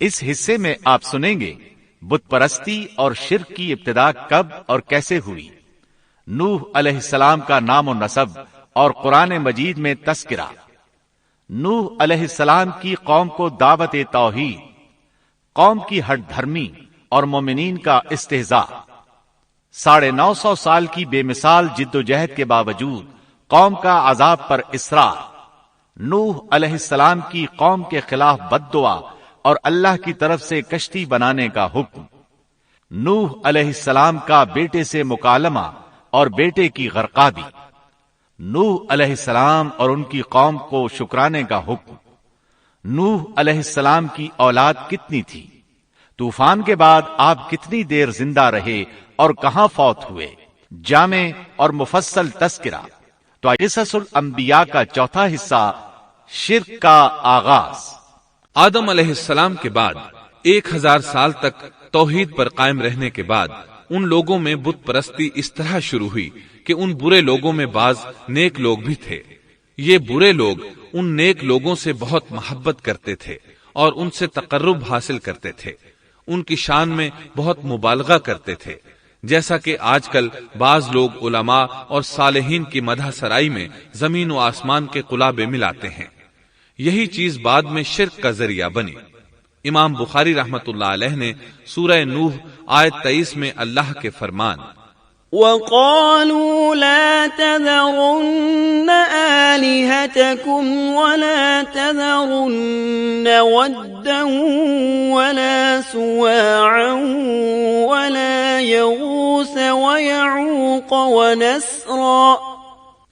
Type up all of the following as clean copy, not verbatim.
اس حصے میں آپ سنیں گے بت پرستی اور شرک کی ابتدا کب اور کیسے ہوئی، نوح علیہ السلام کا نام و نسب اور قرآن مجید میں تذکرہ، نوح علیہ السلام کی قوم کو دعوت توحید، قوم کی ہٹ دھرمی اور مومنین کا استہزاء، 950 سال کی بے مثال جد و جہد کے باوجود قوم کا عذاب پر اصرار، نوح علیہ السلام کی قوم کے خلاف بد دعا اور اللہ کی طرف سے کشتی بنانے کا حکم، نوح علیہ السلام کا بیٹے سے مکالمہ اور بیٹے کی غرقابی، نوح علیہ السلام اور ان کی قوم کو شکرانے کا حکم، نوح علیہ السلام کی اولاد کتنی تھی، طوفان کے بعد آپ کتنی دیر زندہ رہے اور کہاں فوت ہوئے، جامع اور مفصل تذکرہ۔ تو قصص الانبیاء کا چوتھا حصہ، شرک کا آغاز۔ آدم علیہ السلام کے بعد 1000 سال تک توحید پر قائم رہنے کے بعد ان لوگوں میں بت پرستی اس طرح شروع ہوئی کہ ان برے لوگوں میں بعض نیک لوگ بھی تھے۔ یہ برے لوگ ان نیک لوگوں سے بہت محبت کرتے تھے اور ان سے تقرب حاصل کرتے تھے، ان کی شان میں بہت مبالغہ کرتے تھے، جیسا کہ آج کل بعض لوگ علماء اور صالحین کی مدح سرائی میں زمین و آسمان کے قلابے ملاتے ہیں۔ یہی چیز بعد میں شرک کا ذریعہ بنی۔ امام بخاری رحمت اللہ علیہ نے سورہ نوح آیت 23 میں اللہ کے فرمان وَقَالُوا لَا تَذَرُنَّ آلِهَتَكُمْ وَلَا تَذَرُنَّ وَدًّا وَلَا سُوَاعًا وَلَا يَغُوثَ وَيَعُوقَ وَنَسْرًا،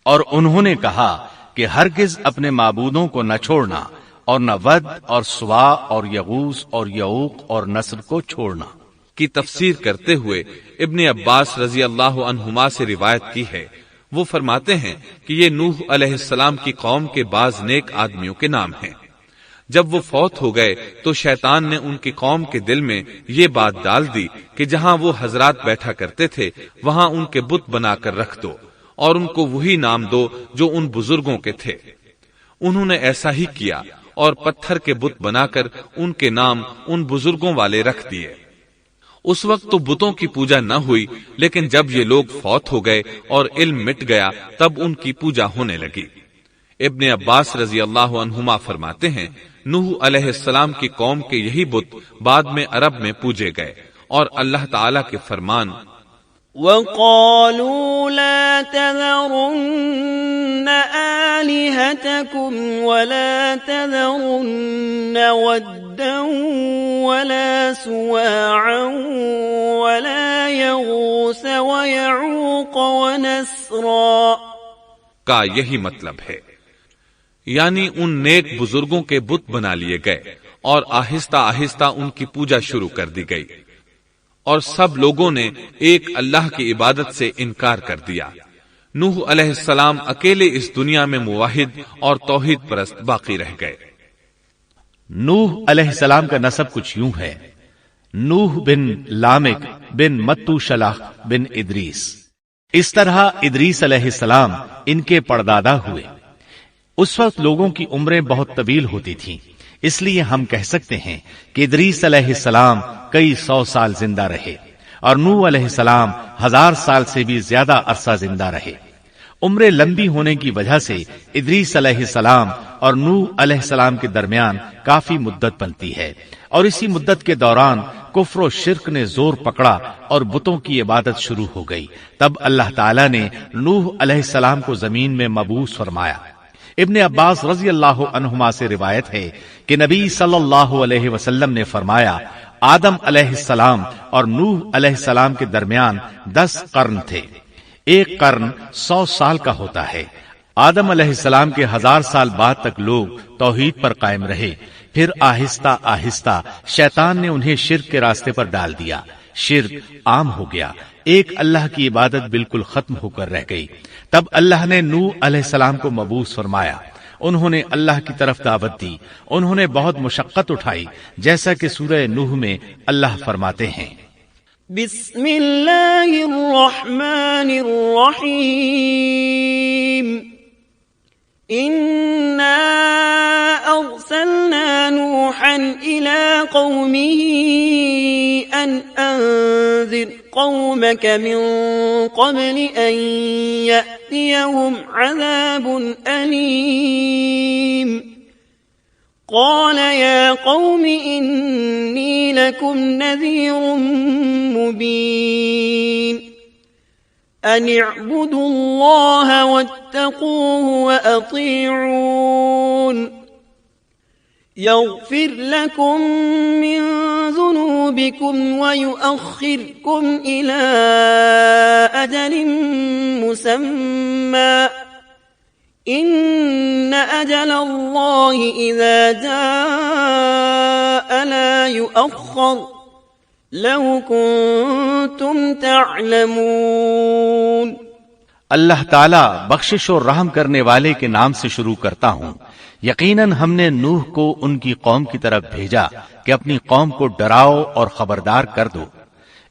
اور انہوں نے کہا کہ ہرگز اپنے معبودوں کو نہ چھوڑنا اور نہ ود اور سوا اور یغوث اور یعوق اور نصر کو چھوڑنا کی تفسیر کرتے ہوئے ابن عباس رضی اللہ عنہما سے روایت کی ہے۔ وہ فرماتے ہیں کہ یہ نوح علیہ السلام کی قوم کے بعض نیک آدمیوں کے نام ہیں۔ جب وہ فوت ہو گئے تو شیطان نے ان کی قوم کے دل میں یہ بات ڈال دی کہ جہاں وہ حضرات بیٹھا کرتے تھے وہاں ان کے بت بنا کر رکھ دو اور ان کو وہی نام دو جو ان بزرگوں کے تھے۔ انہوں نے ایسا ہی کیا اور پتھر کے بت بنا کر ان کے نام ان بزرگوں والے رکھ دیے۔ اس وقت تو بتوں کی پوجا نہ ہوئی، لیکن جب یہ لوگ فوت ہو گئے اور علم مٹ گیا تب ان کی پوجا ہونے لگی۔ ابن عباس رضی اللہ عنہما فرماتے ہیں نوح علیہ السلام کی قوم کے یہی بت بعد میں عرب میں پوجے گئے، اور اللہ تعالی کے فرمان وَقَالُوا لَا تَذَرُنَّ آلِهَتَكُمْ وَلَا تَذَرُنَّ وَدًّا وَلَا سُوَاعًا وَلَا يَغُوثَ وَيَعُوقَ وَنَسْرًا کا یہی مطلب ہے، یعنی ان نیک بزرگوں کے بت بنا لیے گئے اور آہستہ آہستہ ان کی پوجا شروع کر دی گئی، اور سب لوگوں نے ایک اللہ کی عبادت سے انکار کر دیا۔ نوح علیہ السلام اکیلے اس دنیا میں موحد اور توحید پرست باقی رہ گئے۔ نوح علیہ السلام کا نسب کچھ یوں ہے، نوح بن لامک بن متو شلح بن ادریس۔ اس طرح ادریس علیہ السلام ان کے پردادا ہوئے۔ اس وقت لوگوں کی عمریں بہت طویل ہوتی تھیں، اس لیے ہم کہہ سکتے ہیں کہ ادریس علیہ السلام کئی 100 سال زندہ رہے اور نوح علیہ السلام 1000 سال سے بھی زیادہ عرصہ زندہ رہے۔ عمریں لمبی ہونے کی وجہ سے ادریس علیہ السلام اور نوح علیہ السلام کے درمیان کافی مدت بنتی ہے، اور اسی مدت کے دوران کفر و شرک نے زور پکڑا اور بتوں کی عبادت شروع ہو گئی۔ تب اللہ تعالیٰ نے نوح علیہ السلام کو زمین میں مبعوث فرمایا۔ ابن عباس رضی اللہ عنہما سے روایت ہے کہ نبی صلی اللہ علیہ وسلم نے فرمایا آدم علیہ السلام اور نوح علیہ السلام کے درمیان 10 قرن تھے، ایک قرن 100 سال کا ہوتا ہے۔ آدم علیہ السلام کے 1000 سال بعد تک لوگ توحید پر قائم رہے، پھر آہستہ آہستہ شیطان نے انہیں شرک کے راستے پر ڈال دیا، شرک عام ہو گیا، ایک اللہ کی عبادت بالکل ختم ہو کر رہ گئی۔ تب اللہ نے نوح علیہ السلام کو مبعوث فرمایا، انہوں نے اللہ کی طرف دعوت دی، انہوں نے بہت مشقت اٹھائی، جیسا کہ سورہ نوح میں اللہ فرماتے ہیں بسم اللہ الرحمن الرحیم إنا أرسلنا نوحا إلى قومه أن أنذر قومك من قبل أن يأتيهم عذاب أليم قال يا قوم إني لكم نذير مبين أن اعبدوا الله واتقوه وأطيعون يغفر لكم من ذنوبكم ويؤخركم إلى أجل مسمى إن أجل الله إذا جاء لا يؤخر لو كنتم تعلمون اللہ تعالیٰ بخشش اور رحم کرنے والے کے نام سے شروع کرتا ہوں۔ یقیناً ہم نے نوح کو ان کی قوم کی طرف بھیجا کہ اپنی قوم کو ڈراؤ اور خبردار کر دو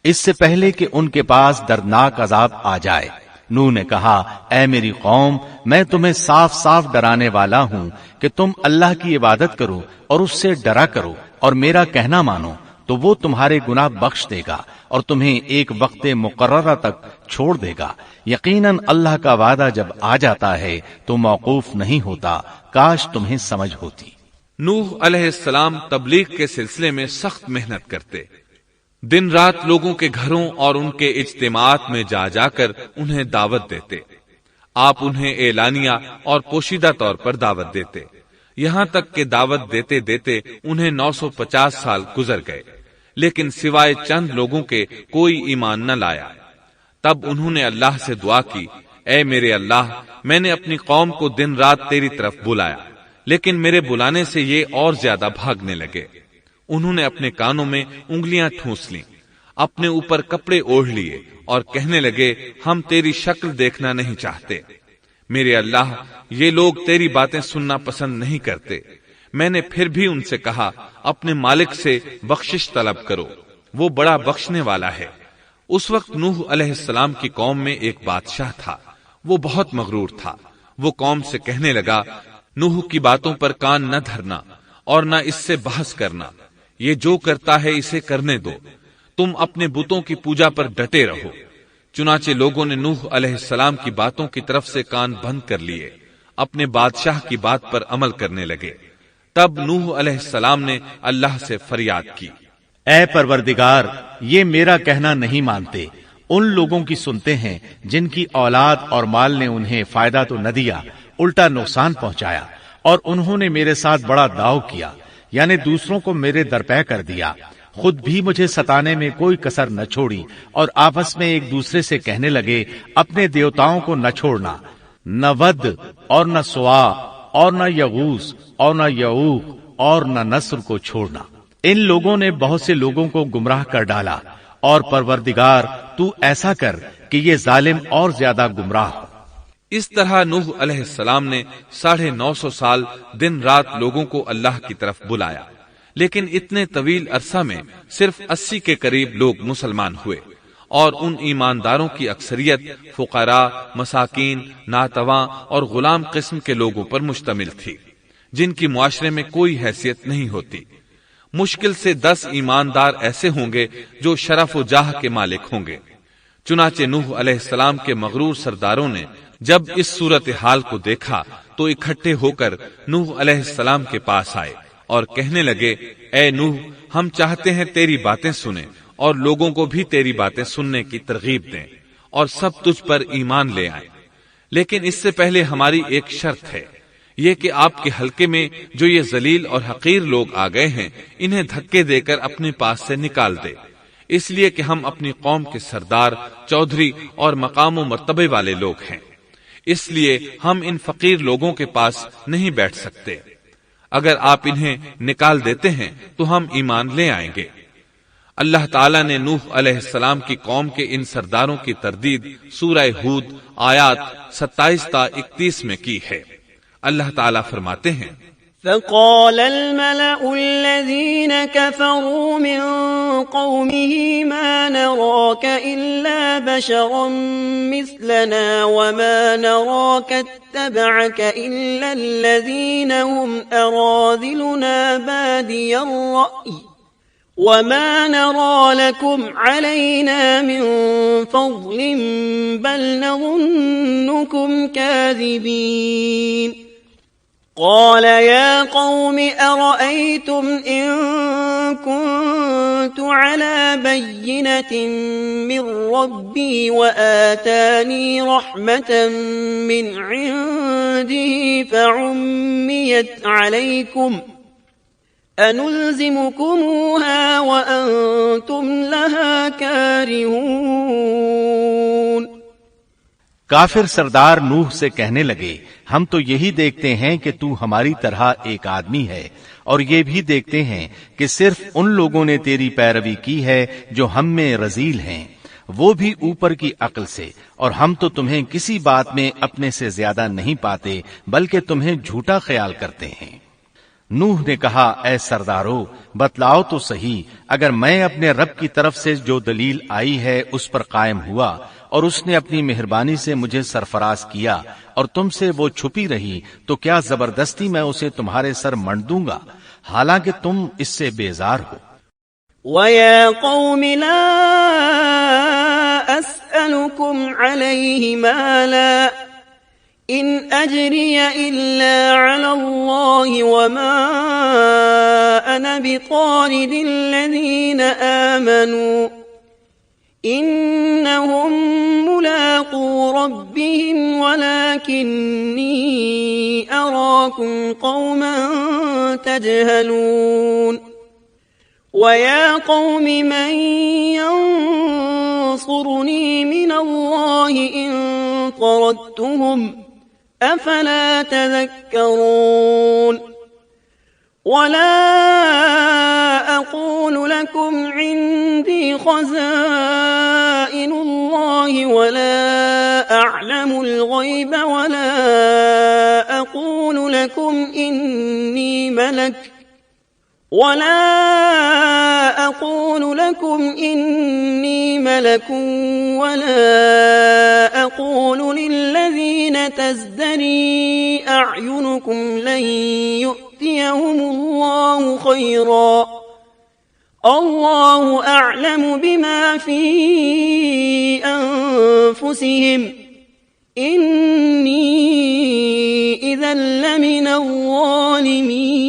اس سے پہلے کہ ان کے پاس دردناک عذاب آ جائے۔ نوح نے کہا، اے میری قوم، میں تمہیں صاف صاف ڈرانے والا ہوں کہ تم اللہ کی عبادت کرو اور اس سے ڈرا کرو اور میرا کہنا مانو، تو وہ تمہارے گناہ بخش دے گا اور تمہیں ایک وقت مقررہ تک چھوڑ دے گا۔ یقیناً اللہ کا وعدہ جب آ جاتا ہے تو موقوف نہیں ہوتا، کاش تمہیں سمجھ ہوتی۔ نوح علیہ السلام تبلیغ کے سلسلے میں سخت محنت کرتے، دن رات لوگوں کے گھروں اور ان کے اجتماعات میں جا جا کر انہیں دعوت دیتے۔ آپ انہیں اعلانیہ اور پوشیدہ طور پر دعوت دیتے، یہاں تک کہ دعوت دیتے دیتے انہیں 950 سال گزر گئے، لیکن سوائے چند لوگوں کے کوئی ایمان نہ لایا۔ تب انہوں نے اللہ سے دعا کی، اے میرے اللہ، میں نے اپنی قوم کو دن رات تیری طرف بلایا، لیکن میرے بلانے سے یہ اور زیادہ بھاگنے لگے۔ انہوں نے اپنے کانوں میں انگلیاں ٹھونس لیں، اپنے اوپر کپڑے اوڑھ لیے اور کہنے لگے، ہم تیری شکل دیکھنا نہیں چاہتے۔ میرے اللہ، یہ لوگ تیری باتیں سننا پسند نہیں کرتے۔ میں نے پھر بھی ان سے کہا، اپنے مالک سے بخشش طلب کرو، وہ بڑا بخشنے والا ہے۔ اس وقت نوح علیہ السلام کی قوم میں ایک بادشاہ تھا، وہ بہت مغرور تھا۔ وہ قوم سے کہنے لگا، نوح کی باتوں پر کان نہ دھرنا اور نہ اس سے بحث کرنا، یہ جو کرتا ہے اسے کرنے دو، تم اپنے بتوں کی پوجا پر ڈٹے رہو۔ چنانچہ لوگوں نے نوح علیہ السلام کی باتوں کی طرف سے کان بند کر لیے، اپنے بادشاہ کی بات پر عمل کرنے لگے۔ تب نوح علیہ السلام نے اللہ سے فریاد کی، اے پروردگار، یہ میرا کہنا نہیں مانتے، ان لوگوں کی سنتے ہیں جن کی اولاد اور مال نے انہیں فائدہ تو نہ دیا، الٹا نقصان پہنچایا، اور انہوں نے میرے ساتھ بڑا داؤ کیا، یعنی دوسروں کو میرے درپے کر دیا، خود بھی مجھے ستانے میں کوئی کسر نہ چھوڑی، اور آپس میں ایک دوسرے سے کہنے لگے، اپنے دیوتاؤں کو نہ چھوڑنا، نہ ود اور نہ سوا اور نہ یغوث اور نہ یعوق اور نہ نصر کو چھوڑنا۔ ان لوگوں نے بہت سے لوگوں کو گمراہ کر ڈالا، اور پروردگار تو ایسا کر کہ یہ ظالم اور زیادہ گمراہ ہو۔ اس طرح نوح علیہ السلام نے 950 سال دن رات لوگوں کو اللہ کی طرف بلایا، لیکن اتنے طویل عرصہ میں صرف 80 کے قریب لوگ مسلمان ہوئے، اور ان ایمانداروں کی اکثریت فقراء، مساکین، ناتواں اور غلام قسم کے لوگوں پر مشتمل تھی، جن کی معاشرے میں کوئی حیثیت نہیں ہوتی۔ مشکل سے 10 ایماندار ایسے ہوں گے جو شرف و جاہ کے مالک ہوں گے۔ چنانچہ نوح علیہ السلام کے مغرور سرداروں نے جب اس صورتحال کو دیکھا تو اکٹھے ہو کر نوح علیہ السلام کے پاس آئے اور کہنے لگے، اے نوح، ہم چاہتے ہیں تیری باتیں سنیں اور لوگوں کو بھی تیری باتیں سننے کی ترغیب دیں اور سب تجھ پر ایمان لے آئیں، لیکن اس سے پہلے ہماری ایک شرط ہے، یہ کہ آپ کے حلقے میں جو یہ ذلیل اور حقیر لوگ آ گئے ہیں انہیں دھکے دے کر اپنے پاس سے نکال دے، اس لیے کہ ہم اپنی قوم کے سردار، چودھری اور مقام و مرتبے والے لوگ ہیں، اس لیے ہم ان فقیر لوگوں کے پاس نہیں بیٹھ سکتے۔ اگر آپ انہیں نکال دیتے ہیں تو ہم ایمان لے آئیں گے۔ اللہ تعالیٰ نے نوح علیہ السلام کی قوم کے ان سرداروں کی تردید سورہ ہود آیات 27 تا 31 میں کی ہے۔ اللہ تعالیٰ فرماتے ہیں، فقال الملأ الذين كفروا من قومه ما نراك إلا بشرا مثلنا وما نراك اتبعك إلا الذين هم أراذلنا بادي الرأي وما نرى لكم علينا من فضل بل نظنكم كاذبين قال يا قوم أرأيتم إن كنت على بينة من ربي وآتاني رحمة من عنده فعميت عليكم أنلزمكموها وأنتم لها كارهون کافر سردار نوح سے کہنے لگے ہم تو یہی دیکھتے ہیں کہ تو ہماری طرح ایک آدمی ہے اور یہ بھی دیکھتے ہیں کہ صرف ان لوگوں نے تیری پیروی کی ہے جو ہم میں رذیل ہیں، وہ بھی اوپر کی عقل سے، اور ہم تو تمہیں کسی بات میں اپنے سے زیادہ نہیں پاتے بلکہ تمہیں جھوٹا خیال کرتے ہیں۔ نوح نے کہا اے سردارو بتلاؤ تو صحیح، اگر میں اپنے رب کی طرف سے جو دلیل آئی ہے اس پر قائم ہوا اور اس نے اپنی مہربانی سے مجھے سرفراز کیا اور تم سے وہ چھپی رہی تو کیا زبردستی میں اسے تمہارے سر منڈ دوں گا حالانکہ تم اس سے بیزار ہو۔ وَيَا قَوْمِ لَا أَسْأَلُكُمْ عَلَيْهِ مَالًا إِنْ أَجْرِيَ إِلَّا عَلَى اللَّهِ وَمَا أَنَا بِطَارِدِ الَّذِينَ آمَنُوا إِنَّهُمْ مُلَاقُو رَبِّهِمْ وَلَكِنِّي أَرَاكُمْ قَوْمًا تَجْهَلُونَ وَيَا قَوْمِ مَنْ يَنصُرُنِي مِنَ اللَّهِ إِن طَرَدتُّهُمْ أَفَلَا تَذَكَّرُونَ وَلَا أَقُولُ لَكُمْ عِندِي خَزَائِنُ اللَّهِ وَلَا أَعْلَمُ الْغَيْبَ وَلَا أَقُولُ لَكُمْ إِنِّي مَلَكٌ وَلَا أَقُولُ لِلَّذِينَ تَزْدَرِي أَعْيُنُكُمْ لَن يُؤْتِيَهُمُ اللَّهُ خَيْرًا اللَّهُ أَعْلَمُ بِمَا فِي أَنفُسِهِمْ إِنِّي إِذًا لَّمِنَ الظَّالِمِينَ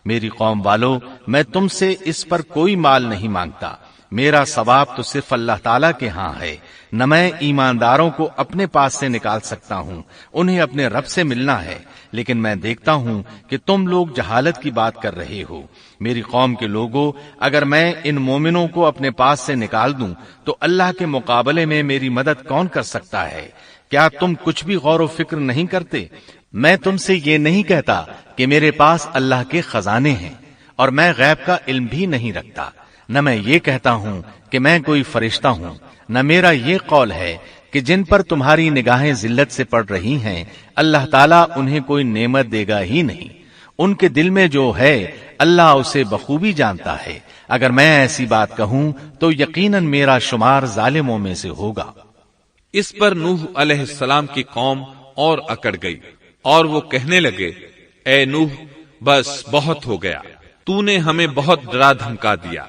میری قوم والو میں تم سے اس پر کوئی مال نہیں مانگتا، میرا ثواب تو صرف اللہ تعالیٰ کے ہاں ہے، نہ میں ایمانداروں کو اپنے پاس سے نکال سکتا ہوں، انہیں اپنے رب سے ملنا ہے، لیکن میں دیکھتا ہوں کہ تم لوگ جہالت کی بات کر رہے ہو۔ میری قوم کے لوگوں، اگر میں ان مومنوں کو اپنے پاس سے نکال دوں تو اللہ کے مقابلے میں میری مدد کون کر سکتا ہے؟ کیا تم کچھ بھی غور و فکر نہیں کرتے؟ میں تم سے یہ نہیں کہتا کہ میرے پاس اللہ کے خزانے ہیں اور میں غیب کا علم بھی نہیں رکھتا، نہ میں یہ کہتا ہوں کہ میں کوئی فرشتہ ہوں، نہ میرا یہ قول ہے کہ جن پر تمہاری نگاہیں ذلت سے پڑ رہی ہیں اللہ تعالیٰ انہیں کوئی نعمت دے گا ہی نہیں، ان کے دل میں جو ہے اللہ اسے بخوبی جانتا ہے، اگر میں ایسی بات کہوں تو یقیناً میرا شمار ظالموں میں سے ہوگا۔ اس پر نوح علیہ السلام کی قوم اور اکڑ گئی اور وہ کہنے لگے اے نوح بس بہت ہو گیا، تو نے ہمیں بہت ڈرا دھمکا دیا،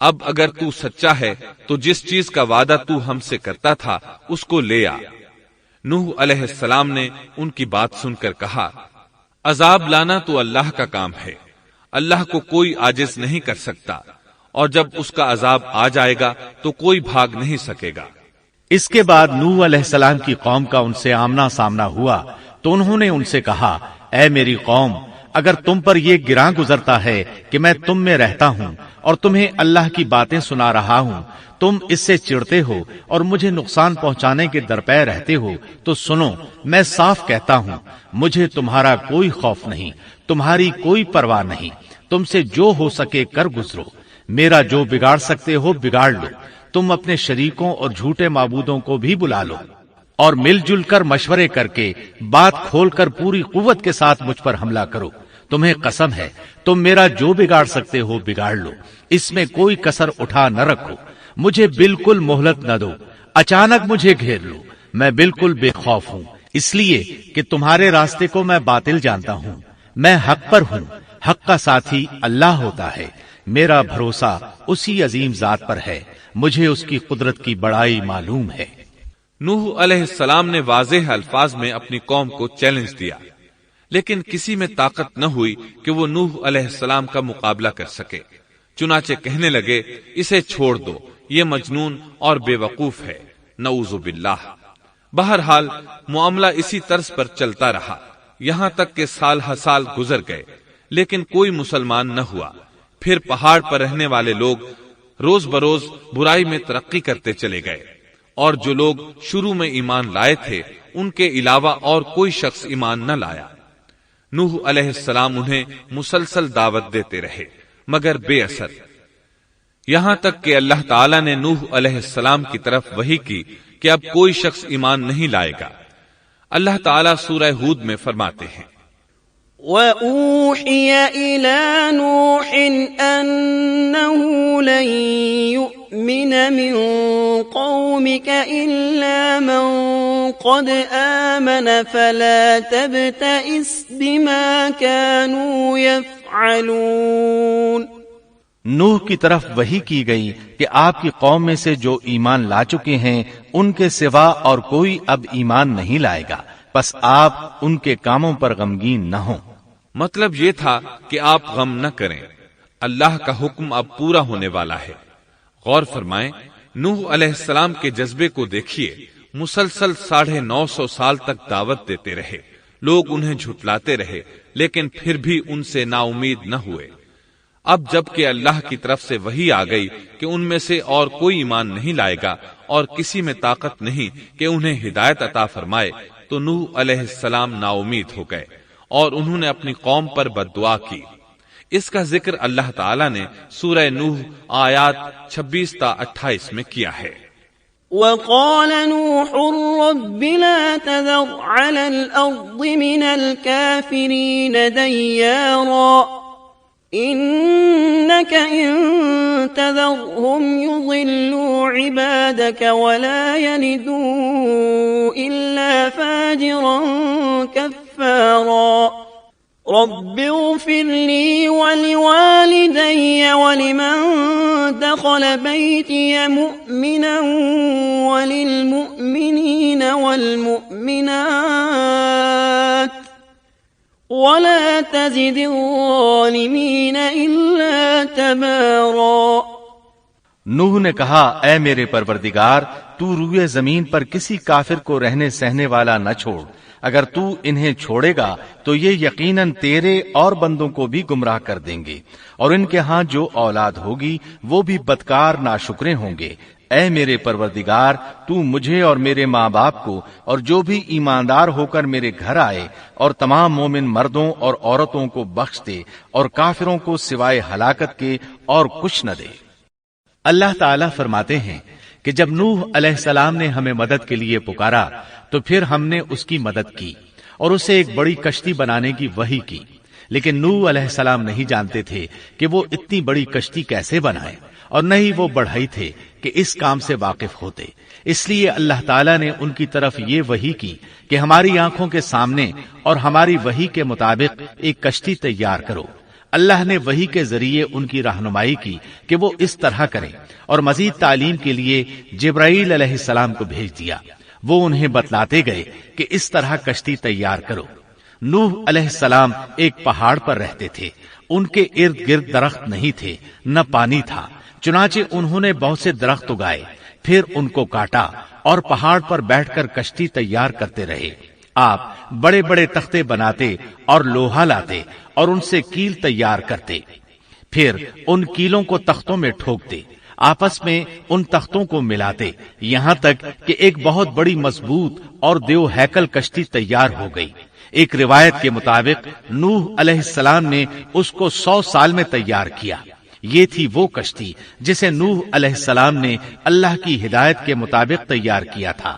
اب اگر تو سچا ہے تو جس چیز کا وعدہ تو ہم سے کرتا تھا اس کو لے آ۔ نوح علیہ السلام نے ان کی بات سن کر کہا عذاب لانا تو اللہ کا کام ہے، اللہ کو کوئی عاجز نہیں کر سکتا، اور جب اس کا عذاب آ جائے گا تو کوئی بھاگ نہیں سکے گا۔ اس کے بعد نوح علیہ السلام کی قوم کا ان سے آمنا سامنا ہوا تو انہوں نے ان سے کہا اے میری قوم، اگر تم پر یہ گراں گزرتا ہے کہ میں تم میں رہتا ہوں اور تمہیں اللہ کی باتیں سنا رہا ہوں، تم اس سے چڑھتے ہو اور مجھے نقصان پہنچانے کے درپے رہتے ہو، تو سنو میں صاف کہتا ہوں مجھے تمہارا کوئی خوف نہیں، تمہاری کوئی پرواہ نہیں، تم سے جو ہو سکے کر گزرو، میرا جو بگاڑ سکتے ہو بگاڑ لو، تم اپنے شریکوں اور جھوٹے معبودوں کو بھی بلا لو۔ اور مل جل کر مشورے کر کے بات کھول کر پوری قوت کے ساتھ مجھ پر حملہ کرو. تمہیں قسم ہے تم میرا جو بگاڑ سکتے ہو بگاڑ لو، اس میں کوئی کسر اٹھا نہ رکھو. مجھے بالکل مہلت نہ دو، اچانک مجھے گھیر لو. میں بالکل بے خوف ہوں، اس لیے کہ تمہارے راستے کو میں باطل جانتا ہوں. میں حق پر ہوں، حق کا ساتھی اللہ ہوتا ہے. میرا بھروسہ اسی عظیم ذات پر ہے، مجھے اس کی قدرت کی بڑائی معلوم ہے. نوح علیہ السلام نے واضح الفاظ میں اپنی قوم کو چیلنج دیا، لیکن کسی میں طاقت نہ ہوئی کہ وہ نوح علیہ السلام کا مقابلہ کر سکے. چنانچہ کہنے لگے اسے چھوڑ دو، یہ مجنون اور بے وقوف ہے، نعوذ باللہ. بہرحال معاملہ اسی طرز پر چلتا رہا، یہاں تک کہ سال ہر سال گزر گئے لیکن کوئی مسلمان نہ ہوا. پھر پہاڑ پر رہنے والے لوگ روز بروز برائی میں ترقی کرتے چلے گئے، اور جو لوگ شروع میں ایمان لائے تھے ان کے علاوہ اور کوئی شخص ایمان نہ لایا. نوح علیہ السلام انہیں مسلسل دعوت دیتے رہے مگر بے اثر، یہاں تک کہ اللہ تعالیٰ نے نوح علیہ السلام کی طرف وحی کی کہ اب کوئی شخص ایمان نہیں لائے گا. اللہ تعالیٰ سورہ ہود میں فرماتے ہیں وَأُوحِيَ إِلَى نُوحٍ أَنَّهُ لَن يُؤْمِنَ مِن قَوْمِكَ إِلَّا مَن قَدْ آمَنَ فَلَا تَبْتَئِسْ بِمَا كَانُوا يَفْعَلُونَ. نوح کی طرف وحی کی گئی کہ آپ کی قوم میں سے جو ایمان لا چکے ہیں ان کے سوا اور کوئی اب ایمان نہیں لائے گا، پس آپ ان کے کاموں پر غمگین نہ ہوں. مطلب یہ تھا کہ آپ غم نہ کریں، اللہ کا حکم اب پورا ہونے والا ہے. غور فرمائیں، نوح علیہ السلام کے جذبے کو دیکھیے. مسلسل 950 سال تک دعوت دیتے رہے، لوگ انہیں جھٹلاتے رہے لیکن پھر بھی ان سے نا امید نہ ہوئے. اب جب کہ اللہ کی طرف سے وحی آ گئی کہ ان میں سے اور کوئی ایمان نہیں لائے گا اور کسی میں طاقت نہیں کہ انہیں ہدایت عطا فرمائے، تو نوح علیہ السلام نا امید ہو گئے اور انہوں نے اپنی قوم پر بد دعا کی. اس کا ذکر اللہ تعالیٰ نے سورہ نوح آیات 26 تا 28 میں کیا ہے. وَقَالَ نُوحٌ رَبِّ لَا تَذَرْ عَلَى الْأَرْضِ مِنَ الْكَافِرِينَ دَيَّارًا إِنَّكَ إِن تَذَرْهُمْ يُضِلُّوا عِبَادَكَ وَلَا يَلِدُوا إِلَّا فَاجِرًا كَفَّارًا. رب اغفر لي ولوالدي ولمن دخل بيتي مؤمنا وللمؤمنين والمؤمنات ولا تزد الظالمين إلا تبارا. نوح نے کہا اے میرے پروردگار، تو روئے زمین پر کسی کافر کو رہنے سہنے والا نہ چھوڑ. اگر تو انہیں چھوڑے گا تو یہ یقیناً تیرے اور بندوں کو بھی گمراہ کر دیں گے، اور ان کے ہاں جو اولاد ہوگی وہ بھی بدکار ناشکرے ہوں گے. اے میرے پروردگار، تو مجھے اور میرے ماں باپ کو اور جو بھی ایماندار ہو کر میرے گھر آئے اور تمام مومن مردوں اور عورتوں کو بخش دے اور کافروں کو سوائے ہلاکت کے اور کچھ نہ دے. اللہ تعالیٰ فرماتے ہیں کہ جب نوح علیہ السلام نے ہمیں مدد کے لیے پکارا تو پھر ہم نے اس کی مدد کی اور اسے ایک بڑی کشتی بنانے کی وحی کی. لیکن نوح علیہ السلام نہیں جانتے تھے کہ وہ اتنی بڑی کشتی کیسے بنائے، اور نہ ہی وہ بڑھئی تھے کہ اس کام سے واقف ہوتے. اس لیے اللہ تعالیٰ نے ان کی طرف یہ وحی کی کہ ہماری آنکھوں کے سامنے اور ہماری وحی کے مطابق ایک کشتی تیار کرو. اللہ نے وحی کے ذریعے ان کی رہنمائی کی کہ وہ اس طرح کریں، اور مزید تعلیم کے لیے جبرائیل علیہ السلام کو بھیج دیا. وہ انہیں بتلاتے گئے کہ اس طرح کشتی تیار کرو. نوح علیہ السلام ایک پہاڑ پر رہتے تھے. ان کے ارد گرد درخت نہیں تھے، نہ پانی تھا. چنانچہ انہوں نے بہت سے درخت اگائے، پھر ان کو کاٹا اور پہاڑ پر بیٹھ کر کشتی تیار کرتے رہے. آپ بڑے بڑے تختے بناتے اور لوہا لاتے اور ان سے کیل تیار کرتے، پھر ان کیلوں کو تختوں میں ٹھوکتے، آپس میں ان تختوں کو ملاتے، یہاں تک کہ ایک بہت بڑی مضبوط اور دیو ہیکل کشتی تیار ہو گئی. ایک روایت کے مطابق نوح علیہ السلام نے اس کو 100 سال میں تیار کیا. یہ تھی وہ کشتی جسے نوح علیہ السلام نے اللہ کی ہدایت کے مطابق تیار کیا تھا.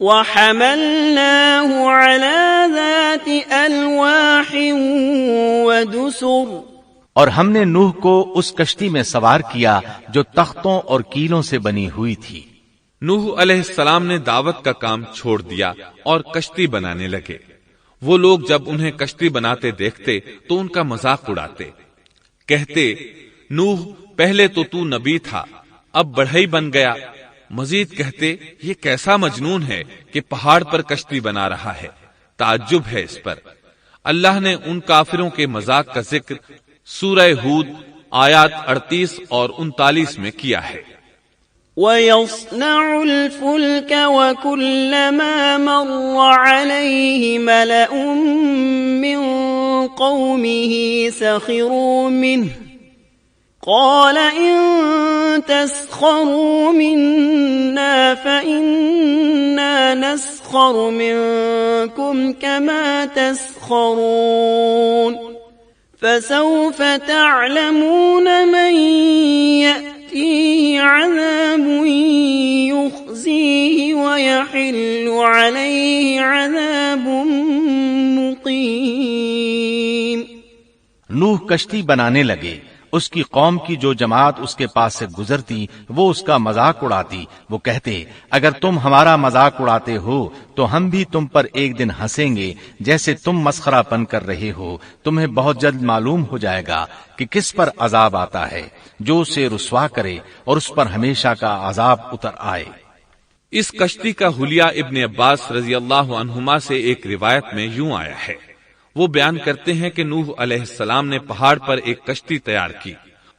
وَحَمَلْنَاهُ عَلَى ذَاتِ أَلْوَاحٍ وَدُسُرٍ، اور ہم نے نوح کو اس کشتی میں سوار کیا جو تختوں اور کیلوں سے بنی ہوئی تھی۔ نوح علیہ السلام نے دعوت کا کام چھوڑ دیا اور کشتی بنانے لگے۔ وہ لوگ جب انہیں کشتی بناتے دیکھتے تو ان کا مذاق اڑاتے، کہتے، نوح پہلے تو نبی تھا، اب بڑھئی بن گیا۔ مزید کہتے، یہ کیسا مجنون ہے کہ پہاڑ پر کشتی بنا رہا ہے، تعجب ہے اس پر۔ اللہ نے ان کافروں کے مذاق کا ذکر سورہ ہود آیات 38 اور 39 میں کیا ہے۔ وَيَصْنَعُ الْفُلْكَ وَكُلَّمَا مَرَّ عَلَيْهِ مَلَأٌ مِّن قَوْمِهِ سَخِرُوا مِنْهُ قَالَ إِن تَسْخَرُوا مِنَّا فَإِنَّا نَسْخَرُ مِنكُمْ كَمَا تَسْخَرُونَ فَسَوْفَ تَعْلَمُونَ مَن يَأْتِيهِ عَذَابٌ يُخْزِيهِ وَيَحِلُّ عَلَيْهِ عَذَابٌ مُقِيمٌ۔ نوح کشتی بنانے لگے، اس کی قوم کی جو جماعت اس کے پاس سے گزرتی وہ اس کا مذاق اڑاتی۔ وہ کہتے، اگر تم ہمارا مذاق اڑاتے ہو تو ہم بھی تم پر ایک دن ہنسیں گے جیسے تم مسخرہ پن کر رہے ہو۔ تمہیں بہت جلد معلوم ہو جائے گا کہ کس پر عذاب آتا ہے جو اسے رسوا کرے اور اس پر ہمیشہ کا عذاب اتر آئے۔ اس کشتی کا حلیہ ابن عباس رضی اللہ عنہما سے ایک روایت میں یوں آیا ہے۔ وہ بیان کرتے ہیں کہ نوح علیہ السلام نے پہاڑ پر ایک کشتی تیار کی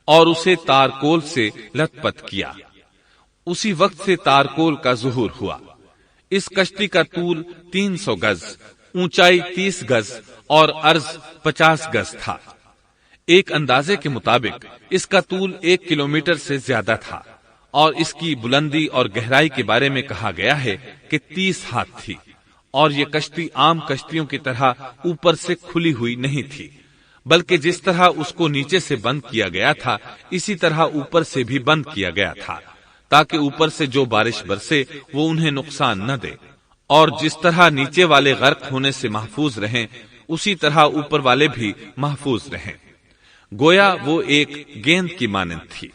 اور اسے تارکول سے لت پت کیا۔ اسی وقت سے تارکول کا ظہور ہوا۔ اس کشتی کا طول 300 گز، اونچائی 30 گز اور عرض 50 گز تھا۔ ایک اندازے کے مطابق اس کا طول 1 کلومیٹر سے زیادہ تھا اور اس کی بلندی اور گہرائی کے بارے میں کہا گیا ہے کہ 30 ہاتھ تھی، اور یہ کشتی عام کشتیوں کی طرح اوپر سے کھلی ہوئی نہیں تھی، بلکہ جس طرح اس کو نیچے سے بند کیا گیا تھا اسی طرح اوپر سے بھی بند کیا گیا تھا، تاکہ اوپر سے جو بارش برسے وہ انہیں نقصان نہ دے، اور جس طرح نیچے والے غرق ہونے سے محفوظ رہیں اسی طرح اوپر والے بھی محفوظ رہیں۔ گویا وہ ایک گیند کی مانند تھی۔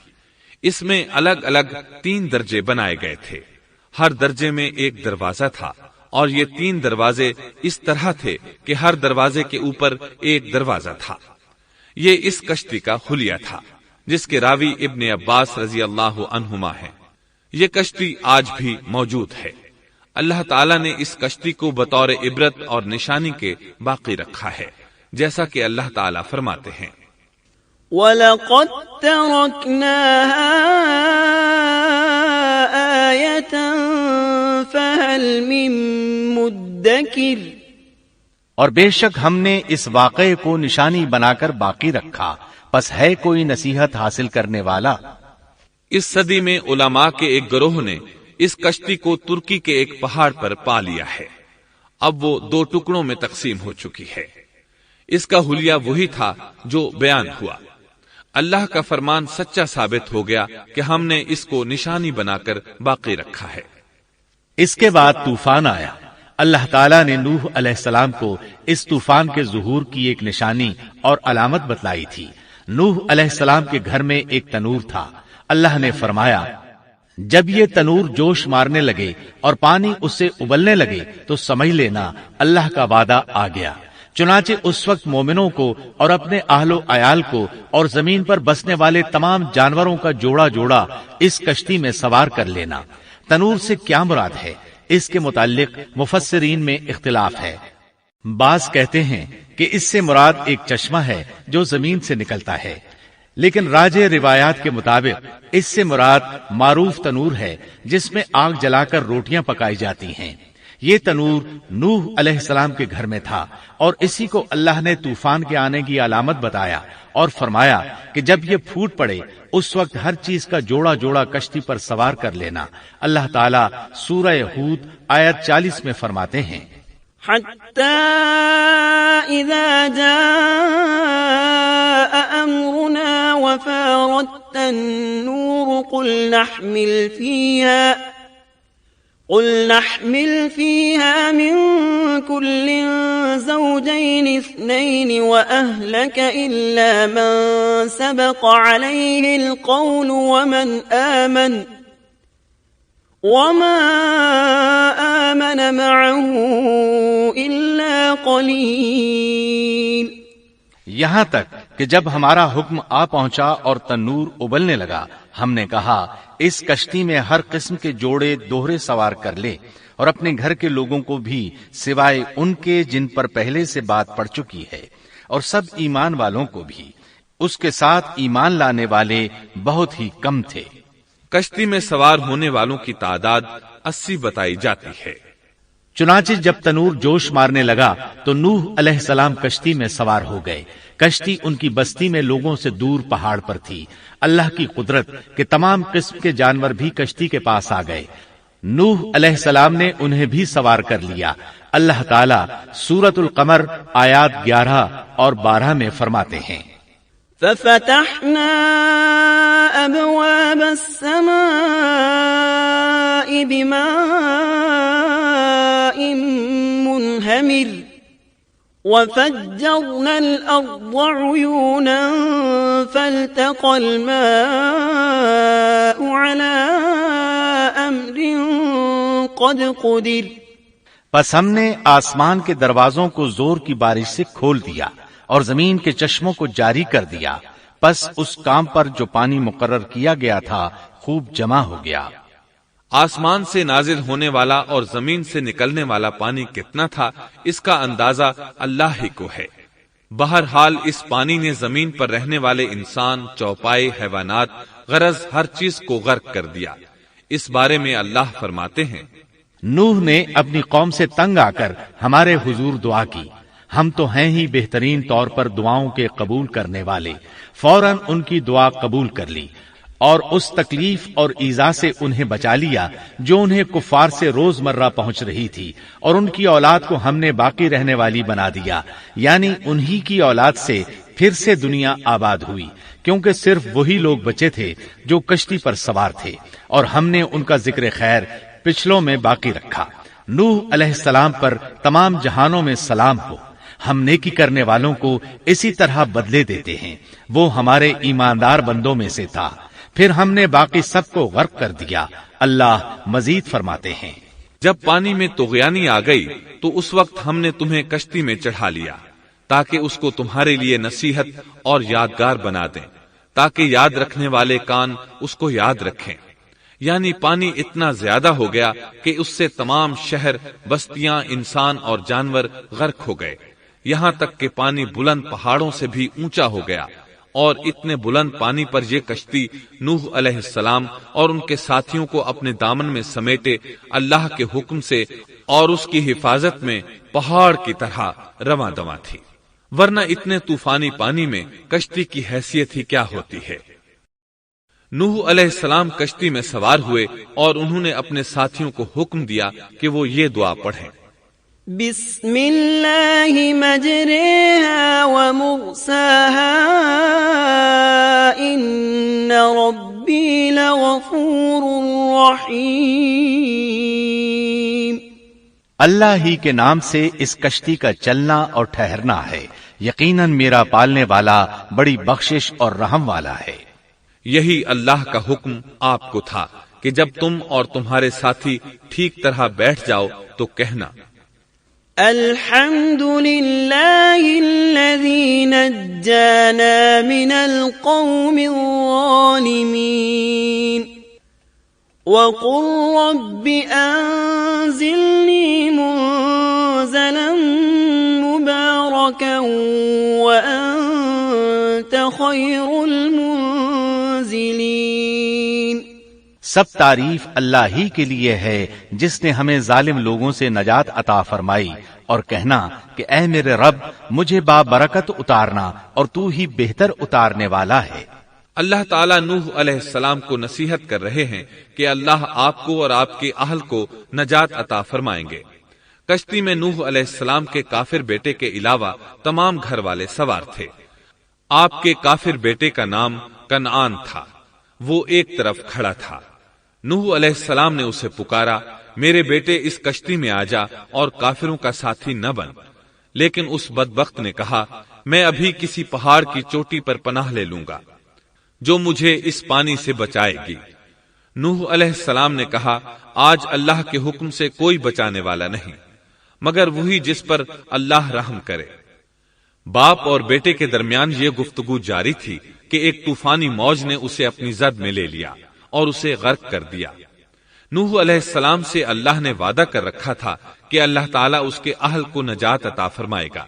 اس میں الگ الگ 3 درجے بنائے گئے تھے، ہر درجے میں ایک دروازہ تھا، اور یہ 3 دروازے اس طرح تھے کہ ہر دروازے کے اوپر ایک دروازہ تھا۔ یہ اس کشتی کا حلیہ تھا جس کے راوی ابن عباس رضی اللہ عنہما ہیں۔ یہ کشتی آج بھی موجود ہے۔ اللہ تعالیٰ نے اس کشتی کو بطور عبرت اور نشانی کے باقی رکھا ہے، جیسا کہ اللہ تعالیٰ فرماتے ہیں، وَلَقَدْ تَرَكْنَاهَا آيَةً فَهَلْ مِن مُدَّكِرٍ، اور بے شک ہم نے اس واقعے کو نشانی بنا کر باقی رکھا، پس ہے کوئی نصیحت حاصل کرنے والا۔ اس صدی میں علماء کے ایک گروہ نے اس کشتی کو ترکی کے ایک پہاڑ پر پا لیا ہے۔ اب وہ 2 ٹکڑوں میں تقسیم ہو چکی ہے۔ اس کا حلیہ وہی تھا جو بیان ہوا۔ اللہ کا فرمان سچا ثابت ہو گیا کہ ہم نے اس کو نشانی بنا کر باقی رکھا ہے۔ اس کے بعد طوفان آیا۔ اللہ تعالیٰ نے نوح علیہ السلام کو اس طوفان کے ظہور کی ایک نشانی اور علامت بتلائی تھی۔ نوح علیہ السلام کے گھر میں ایک تنور تھا۔ اللہ نے فرمایا، جب یہ تنور جوش مارنے لگے اور پانی اس سے ابلنے لگے تو سمجھ لینا اللہ کا وعدہ آ گیا۔ چنانچہ اس وقت مومنوں کو اور اپنے اہل و عیال کو اور زمین پر بسنے والے تمام جانوروں کا جوڑا جوڑا اس کشتی میں سوار کر لینا۔ تنور سے کیا مراد ہے، اس کے متعلق مفسرین میں اختلاف ہے۔ بعض کہتے ہیں کہ اس سے مراد ایک چشمہ ہے جو زمین سے نکلتا ہے، لیکن راجح روایات کے مطابق اس سے مراد معروف تنور ہے جس میں آگ جلا کر روٹیاں پکائی جاتی ہیں۔ یہ تنور نوح علیہ السلام کے گھر میں تھا، اور اسی کو اللہ نے طوفان کے آنے کی علامت بتایا اور فرمایا کہ جب یہ پھوٹ پڑے اس وقت ہر چیز کا جوڑا جوڑا کشتی پر سوار کر لینا۔ اللہ تعالیٰ سورہ ہود آیت 40 میں فرماتے ہیں، حَتَّى إِذَا جَاءَ أَمْرُنَا وَفَارَتِ التنور قل نحمل فيها من كل زوجين اثنين وأهلك إلا من سبق عليه القول وما آمن معه إلا قليل. یہاں تک کہ جب ہمارا حکم آ پہنچا اور تنور ابلنے لگا، ہم نے کہا اس کشتی میں ہر قسم کے جوڑے دوہرے سوار کر لے، اور اپنے گھر کے لوگوں کو بھی سوائے ان کے جن پر پہلے سے بات پڑ چکی ہے، اور سب ایمان والوں کو بھی. اس کے ساتھ ایمان لانے والے بہت ہی کم تھے. کشتی میں سوار ہونے والوں کی تعداد 80 بتائی جاتی ہے. چنانچہ جب تنور جوش مارنے لگا تو نوح علیہ السلام کشتی میں سوار ہو گئے. کشتی ان کی بستی میں لوگوں سے دور پہاڑ پر تھی. اللہ کی قدرت کہ تمام قسم کے جانور بھی کشتی کے پاس آ گئے. نوح علیہ السلام نے انہیں بھی سوار کر لیا. اللہ تعالیٰ سورۃ القمر آیات 11 اور 12 میں فرماتے ہیں، ففتحنا أبواب السماء بماء منهمر وفجرنا الأرض عيونا فالتقى الماء على أمر قد قدر. پس ہم نے آسمان کے دروازوں کو زور کی بارش سے کھول دیا اور زمین کے چشموں کو جاری کر دیا. پس اس کام پر جو پانی مقرر کیا گیا تھا خوب جمع ہو گیا. آسمان سے نازل ہونے والا اور زمین سے نکلنے والا پانی کتنا تھا، اس کا اندازہ اللہ ہی کو ہے. بہرحال اس پانی نے زمین پر رہنے والے انسان، چوپائے، حیوانات، غرض ہر چیز کو غرق کر دیا. اس بارے میں اللہ فرماتے ہیں، نوح نے اپنی قوم سے تنگ آ کر ہمارے حضور دعا کی، ہم تو ہیں ہی بہترین طور پر دعاؤں کے قبول کرنے والے. فوراً ان کی دعا قبول کر لی اور اس تکلیف اور ایذا سے انہیں بچا لیا جو انہیں کفار سے روز مرہ پہنچ رہی تھی، اور ان کی اولاد کو ہم نے باقی رہنے والی بنا دیا، یعنی انہی کی اولاد سے پھر سے دنیا آباد ہوئی، کیونکہ صرف وہی لوگ بچے تھے جو کشتی پر سوار تھے، اور ہم نے ان کا ذکر خیر پچھلوں میں باقی رکھا. نوح علیہ السلام پر تمام جہانوں میں سلام ہو. ہم نیکی کرنے والوں کو اسی طرح بدلے دیتے ہیں. وہ ہمارے ایماندار بندوں میں سے تھا. پھر ہم نے باقی سب کو غرق کر دیا. اللہ مزید فرماتے ہیں، جب پانی میں طغیانی آ گئی تو اس وقت ہم نے تمہیں کشتی میں چڑھا لیا تاکہ اس کو تمہارے لیے نصیحت اور یادگار بنا دیں، تاکہ یاد رکھنے والے کان اس کو یاد رکھیں. یعنی پانی اتنا زیادہ ہو گیا کہ اس سے تمام شہر، بستیاں، انسان اور جانور غرق ہو گئے. یہاں تک کہ پانی بلند پہاڑوں سے بھی اونچا ہو گیا، اور اتنے بلند پانی پر یہ کشتی نوح علیہ السلام اور ان کے ساتھیوں کو اپنے دامن میں سمیٹے اللہ کے حکم سے اور اس کی حفاظت میں پہاڑ کی طرح رواں دواں تھی. ورنہ اتنے طوفانی پانی میں کشتی کی حیثیت ہی کیا ہوتی ہے. نوح علیہ السلام کشتی میں سوار ہوئے اور انہوں نے اپنے ساتھیوں کو حکم دیا کہ وہ یہ دعا پڑھیں، بسم اللہ مجریہا ومرساہا ان ربی لغفور رحیم. اللہ ہی کے نام سے اس کشتی کا چلنا اور ٹھہرنا ہے، یقیناً میرا پالنے والا بڑی بخشش اور رحم والا ہے. یہی اللہ کا حکم آپ کو تھا کہ جب تم اور تمہارے ساتھی ٹھیک طرح بیٹھ جاؤ تو کہنا، الحمد للہ الذی نجانا من القوم الظالمین وقل رب انزلنی منزلا مبارکا وانت خیر المنزلین. سب تعریف اللہ ہی کے لیے ہے جس نے ہمیں ظالم لوگوں سے نجات عطا فرمائی، اور کہنا کہ اے میرے رب مجھے بابرکت اتارنا اور تو ہی بہتر اتارنے والا ہے. اللہ تعالیٰ نوح علیہ السلام کو نصیحت کر رہے ہیں کہ اللہ آپ کو اور آپ کے اہل کو نجات عطا فرمائیں گے. کشتی میں نوح علیہ السلام کے کافر بیٹے کے علاوہ تمام گھر والے سوار تھے. آپ کے کافر بیٹے کا نام کنعان تھا. وہ ایک طرف کھڑا تھا۔ نوح علیہ السلام نے اسے پکارا، میرے بیٹے اس کشتی میں آ جا اور کافروں کا ساتھی نہ بن، لیکن اس بدبخت نے کہا، میں ابھی کسی پہاڑ کی چوٹی پر پناہ لے لوں گا جو مجھے اس پانی سے بچائے گی۔ نوح علیہ السلام نے کہا، آج اللہ کے حکم سے کوئی بچانے والا نہیں مگر وہی جس پر اللہ رحم کرے۔ باپ اور بیٹے کے درمیان یہ گفتگو جاری تھی کہ ایک طوفانی موج نے اسے اپنی زد میں لے لیا اور اسے غرق کر دیا۔ نوح علیہ السلام سے اللہ نے وعدہ کر رکھا تھا کہ اللہ تعالیٰ اس کے اہل کو نجات عطا فرمائے گا۔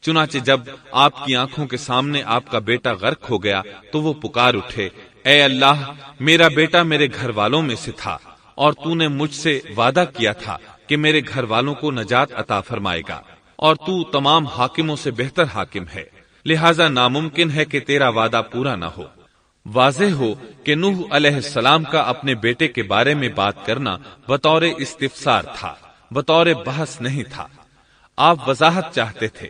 چنانچہ جب آپ کی آنکھوں کے سامنے آپ کا بیٹا غرق ہو گیا تو وہ پکار اٹھے، اے اللہ، میرا بیٹا میرے گھر والوں میں سے تھا اور تو نے مجھ سے وعدہ کیا تھا کہ میرے گھر والوں کو نجات عطا فرمائے گا، اور تو تمام حاکموں سے بہتر حاکم ہے، لہذا ناممکن ہے کہ تیرا وعدہ پورا نہ ہو۔ واضح ہو کہ نوح علیہ السلام کا اپنے بیٹے کے بارے میں بات کرنا بطور استفسار تھا، بطور بحث نہیں تھا۔ آپ وضاحت چاہتے تھے۔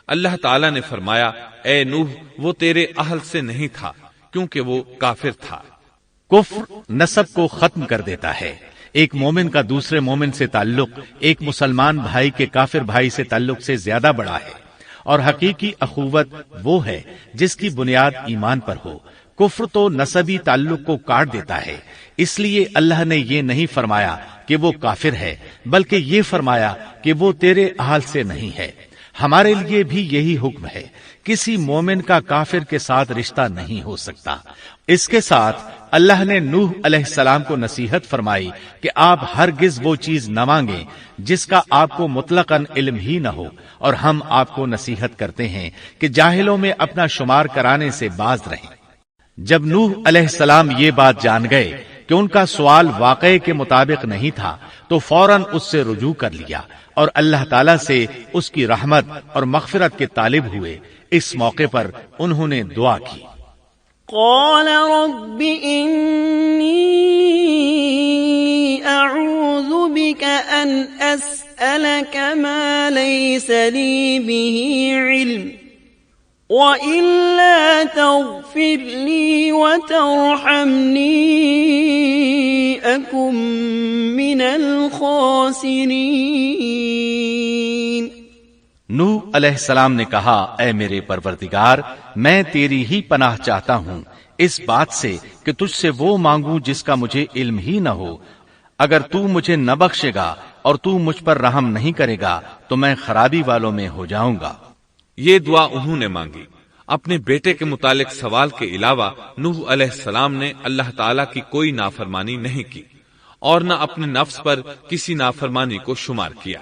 اللہ تعالیٰ نے فرمایا، اے نوح، وہ تیرے اہل سے نہیں تھا کیونکہ وہ کافر تھا۔ کفر نسب کو ختم کر دیتا ہے۔ ایک مومن کا دوسرے مومن سے تعلق ایک مسلمان بھائی کے کافر بھائی سے تعلق سے زیادہ بڑا ہے، اور حقیقی اخوت وہ ہے جس کی بنیاد ایمان پر ہو۔ کفر تو نسبی تعلق کو کاٹ دیتا ہے، اس لیے اللہ نے یہ نہیں فرمایا کہ وہ کافر ہے، بلکہ یہ فرمایا کہ وہ تیرے اہل سے نہیں ہے۔ ہمارے لیے بھی یہی حکم ہے، کسی مومن کا کافر کے ساتھ رشتہ نہیں ہو سکتا۔ اس کے ساتھ اللہ نے نوح علیہ السلام کو نصیحت فرمائی کہ آپ ہرگز وہ چیز نہ مانگیں جس کا آپ کو مطلقاً علم ہی نہ ہو، اور ہم آپ کو نصیحت کرتے ہیں کہ جاہلوں میں اپنا شمار کرانے سے باز رہیں۔ جب نوح علیہ السلام یہ بات جان گئے کہ ان کا سوال واقعے کے مطابق نہیں تھا تو فوراً اس سے رجوع کر لیا اور اللہ تعالیٰ سے اس کی رحمت اور مغفرت کے طالب ہوئے۔ اس موقع پر انہوں نے دعا کی، قال رب إني أعوذ بك أن أسألك ما ليس لي به علم وإلا تغفر لي وترحمني أكن من الخاسرين۔ نوح علیہ السلام نے کہا، اے میرے پروردگار، میں تیری ہی پناہ چاہتا ہوں اس بات سے کہ تجھ سے وہ مانگوں جس کا مجھے علم ہی نہ ہو۔ اگر تو مجھے نہ بخشے گا اور تو مجھ پر رحم نہیں کرے گا تو میں خرابی والوں میں ہو جاؤں گا۔ یہ دعا انہوں نے مانگی۔ اپنے بیٹے کے متعلق سوال کے علاوہ نوح علیہ السلام نے اللہ تعالیٰ کی کوئی نافرمانی نہیں کی اور نہ اپنے نفس پر کسی نافرمانی کو شمار کیا۔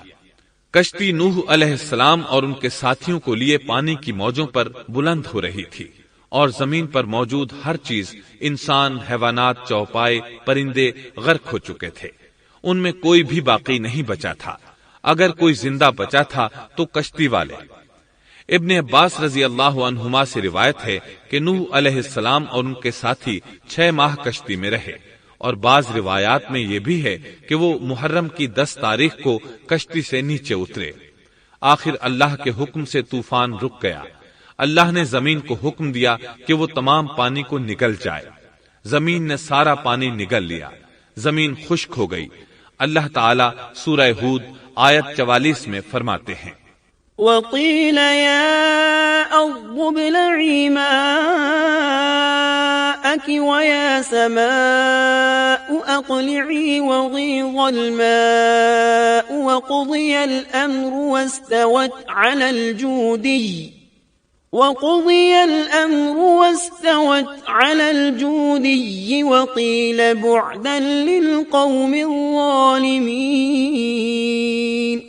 کشتی نوح علیہ السلام اور ان کے ساتھیوں کو لیے پانی کی موجوں پر بلند ہو رہی تھی، اور زمین پر موجود ہر چیز، انسان، حیوانات، چوپائے، پرندے غرق ہو چکے تھے۔ ان میں کوئی بھی باقی نہیں بچا تھا۔ اگر کوئی زندہ بچا تھا تو کشتی والے۔ ابن عباس رضی اللہ عنہما سے روایت ہے کہ نوح علیہ السلام اور ان کے ساتھی 6 ماہ کشتی میں رہے، اور بعض روایات میں یہ بھی ہے کہ وہ محرم کی 10 تاریخ کو کشتی سے نیچے اترے۔ آخر اللہ کے حکم سے طوفان رک گیا۔ اللہ نے زمین کو حکم دیا کہ وہ تمام پانی کو نگل جائے۔ زمین نے سارا پانی نگل لیا، زمین خشک ہو گئی۔ اللہ تعالیٰ سورہ ہود آیت 44 میں فرماتے ہیں، وقيل يا أرض ابلعي ماءك ويا سماء أقلعي وغيض الماء وقضي الأمر واستوت على الجودي وقيل بعدا للقوم الظالمين۔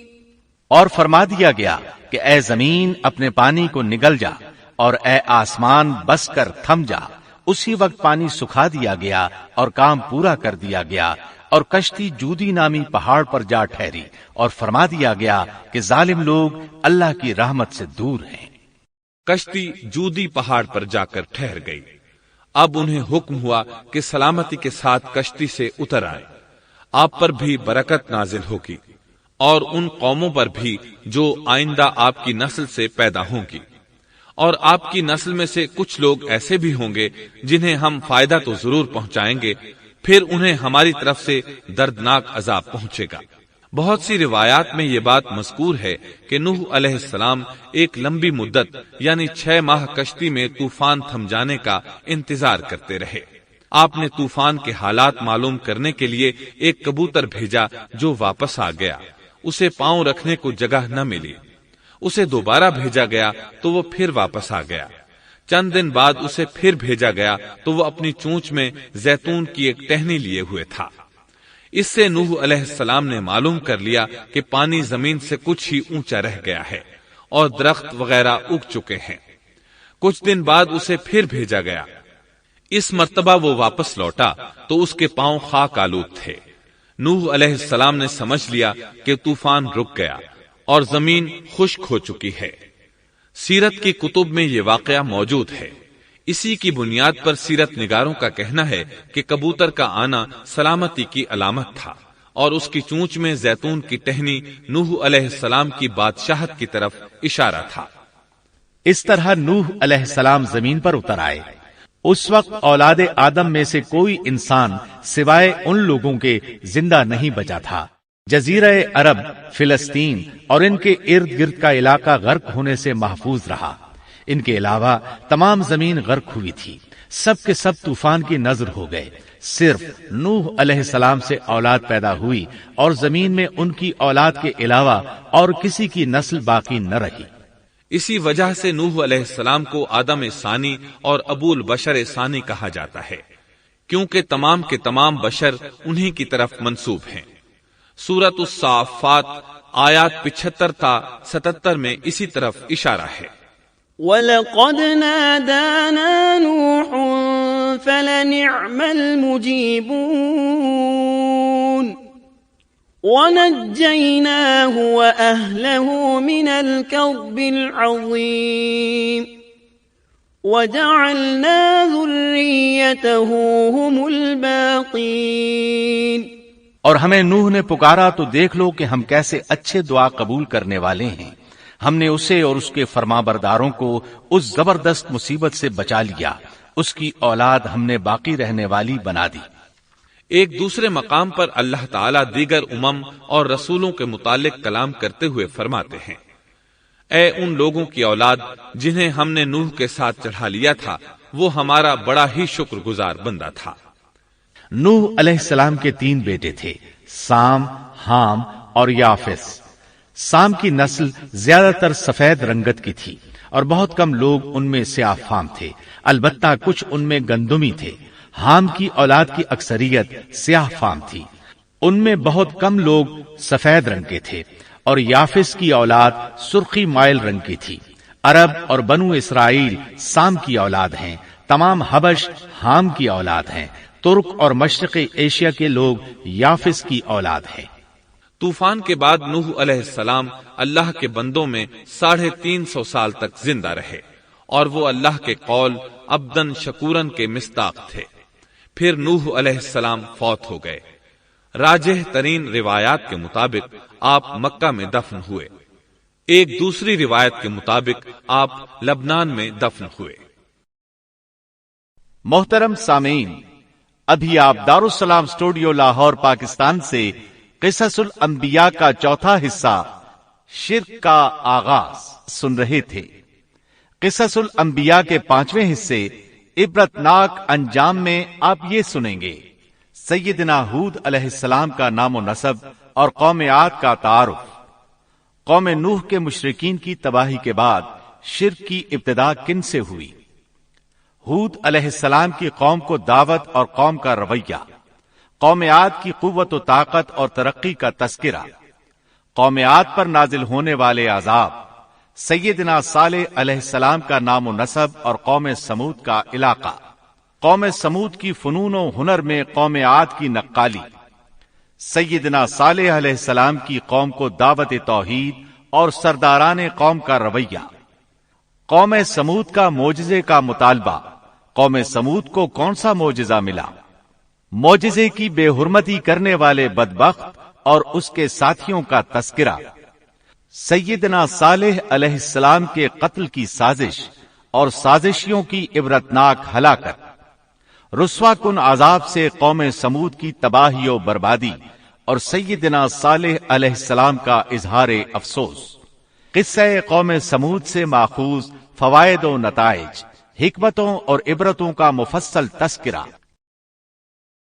اور فرما دیا گیا کہ اے زمین اپنے پانی کو نگل جا، اور اے آسمان بس کر تھم جا۔ اسی وقت پانی سکھا دیا گیا اور کام پورا کر دیا گیا، اور کشتی جودی نامی پہاڑ پر جا ٹھہری، اور فرما دیا گیا کہ ظالم لوگ اللہ کی رحمت سے دور ہیں۔ کشتی جودی پہاڑ پر جا کر ٹھہر گئی۔ اب انہیں حکم ہوا کہ سلامتی کے ساتھ کشتی سے اتر آئے۔ آپ پر بھی برکت نازل ہوگی، اور ان قوموں پر بھی جو آئندہ آپ کی نسل سے پیدا ہوں گی، اور آپ کی نسل میں سے کچھ لوگ ایسے بھی ہوں گے جنہیں ہم فائدہ تو ضرور پہنچائیں گے، پھر انہیں ہماری طرف سے دردناک عذاب پہنچے گا۔ بہت سی روایات میں یہ بات مذکور ہے کہ نوح علیہ السلام ایک لمبی مدت یعنی 6 ماہ کشتی میں طوفان تھم جانے کا انتظار کرتے رہے۔ آپ نے طوفان کے حالات معلوم کرنے کے لیے ایک کبوتر بھیجا جو واپس آ گیا، اسے پاؤں رکھنے کو جگہ نہ ملی۔ اسے دوبارہ بھیجا گیا تو وہ پھر واپس آ گیا۔ چند دن بعد اسے پھر بھیجا گیا تو وہ اپنی چونچ میں زیتون کی ایک ٹہنی لیے ہوئے تھا۔ اس سے نوح علیہ السلام نے معلوم کر لیا کہ پانی زمین سے کچھ ہی اونچا رہ گیا ہے اور درخت وغیرہ اگ چکے ہیں۔ کچھ دن بعد اسے پھر بھیجا گیا۔ اس مرتبہ وہ واپس لوٹا تو اس کے پاؤں خاک آلود تھے۔ نوح علیہ السلام نے سمجھ لیا کہ طوفان رک گیا اور زمین خشک ہو چکی ہے۔ سیرت کی کتب میں یہ واقعہ موجود ہے۔ اسی کی بنیاد پر سیرت نگاروں کا کہنا ہے کہ کبوتر کا آنا سلامتی کی علامت تھا اور اس کی چونچ میں زیتون کی ٹہنی نوح علیہ السلام کی بادشاہت کی طرف اشارہ تھا۔ اس طرح نوح علیہ السلام زمین پر اتر آئے۔ اس وقت اولاد آدم میں سے کوئی انسان سوائے ان لوگوں کے زندہ نہیں بچا تھا۔ جزیرہ عرب، فلسطین اور ان کے ارد گرد کا علاقہ غرق ہونے سے محفوظ رہا۔ ان کے علاوہ تمام زمین غرق ہوئی تھی۔ سب کے سب طوفان کی نذر ہو گئے۔ صرف نوح علیہ السلام سے اولاد پیدا ہوئی اور زمین میں ان کی اولاد کے علاوہ اور کسی کی نسل باقی نہ رہی۔ اسی وجہ سے نوح علیہ السلام کو آدم ثانی اور ابو البشر ثانی کہا جاتا ہے، کیونکہ تمام کے تمام بشر انہی کی طرف منسوب ہیں۔ سورۃ الصافات آیات 75 تا 77 میں اسی طرف اشارہ ہے۔ وَلَقَدْ نَادَانَا نُوحٌ فَلَنِعْمَ الْمُجِيبُونَ وَنَجَّيْنَاهُ وَأَهْلَهُ مِنَ الْكَرْبِ الْعَظِيمِ وَجَعَلْنَا ذُرِّيَّتَهُ هُمُ الْبَاقِينَ۔ اور ہمیں نوح نے پکارا تو دیکھ لو کہ ہم کیسے اچھے دعا قبول کرنے والے ہیں۔ ہم نے اسے اور اس کے فرمانبرداروں کو اس زبردست مصیبت سے بچا لیا۔ اس کی اولاد ہم نے باقی رہنے والی بنا دی۔ ایک دوسرے مقام پر اللہ تعالیٰ دیگر امم اور رسولوں کے متعلق کلام کرتے ہوئے فرماتے ہیں، اے ان لوگوں کی اولاد جنہیں ہم نے نوح کے ساتھ چڑھا لیا تھا، وہ ہمارا بڑا ہی شکر گزار بندہ تھا۔ نوح علیہ السلام کے 3 بیٹے تھے، سام، حام اور یافس۔ سام کی نسل زیادہ تر سفید رنگت کی تھی اور بہت کم لوگ ان میں سیاہ فام تھے، البتہ کچھ ان میں گندمی تھے۔ حام کی اولاد کی اکثریت سیاہ فام تھی، ان میں بہت کم لوگ سفید رنگ کے تھے، اور یافس کی اولاد سرخی مائل رنگ کی تھی۔ عرب اور بنو اسرائیل سام کی اولاد ہیں، تمام حبش حام کی اولاد ہیں، ترک اور مشرقی ایشیا کے لوگ یافس کی اولاد ہیں۔ طوفان کے بعد نوح علیہ السلام اللہ کے بندوں میں 350 سال تک زندہ رہے، اور وہ اللہ کے قول عبدن شکورن کے مصداق تھے۔ پھر نوح علیہ السلام فوت ہو گئے۔ راجح ترین روایات کے مطابق آپ مکہ میں دفن ہوئے۔ ایک دوسری روایت کے مطابق آپ لبنان میں دفن ہوئے۔ محترم سامعین، ابھی آپ دارالسلام اسٹوڈیو لاہور پاکستان سے قصص الانبیاء کا 4تھا حصہ شرک کا آغاز سن رہے تھے۔ قصص الانبیاء کے 5ویں حصے عبرتناک انجام میں آپ یہ سنیں گے: سیدنا ہود علیہ السلام کا نام و نسب اور قوم عاد کا تعارف، قوم نوح کے مشرکین کی تباہی کے بعد شرک کی ابتدا کن سے ہوئی، ہود علیہ السلام کی قوم کو دعوت اور قوم کا رویہ، قوم عاد کی قوت و طاقت اور ترقی کا تذکرہ، قوم عاد پر نازل ہونے والے عذاب، سیدنا صالح علیہ السلام کا نام و نسب اور قوم سمود کا علاقہ، قوم سمود کی فنون و ہنر میں قوم عاد کی نقالی، سیدنا صالح علیہ السلام کی قوم کو دعوت توحید اور سرداران قوم کا رویہ، قوم سمود کا معجزے کا مطالبہ، قوم سمود کو کون سا معجزہ ملا، معجزے کی بے حرمتی کرنے والے بدبخت اور اس کے ساتھیوں کا تذکرہ، سیدنا صالح علیہ السلام کے قتل کی سازش، اور سازشیوں کی عبرتناک ہلاکت، رسوا کن عذاب سے قوم سمود کی تباہی و بربادی، اور سیدنا صالح علیہ السلام کا اظہار افسوس۔ قصہ قوم سمود سے ماخوذ فوائد و نتائج، حکمتوں اور عبرتوں کا مفصل تذکرہ۔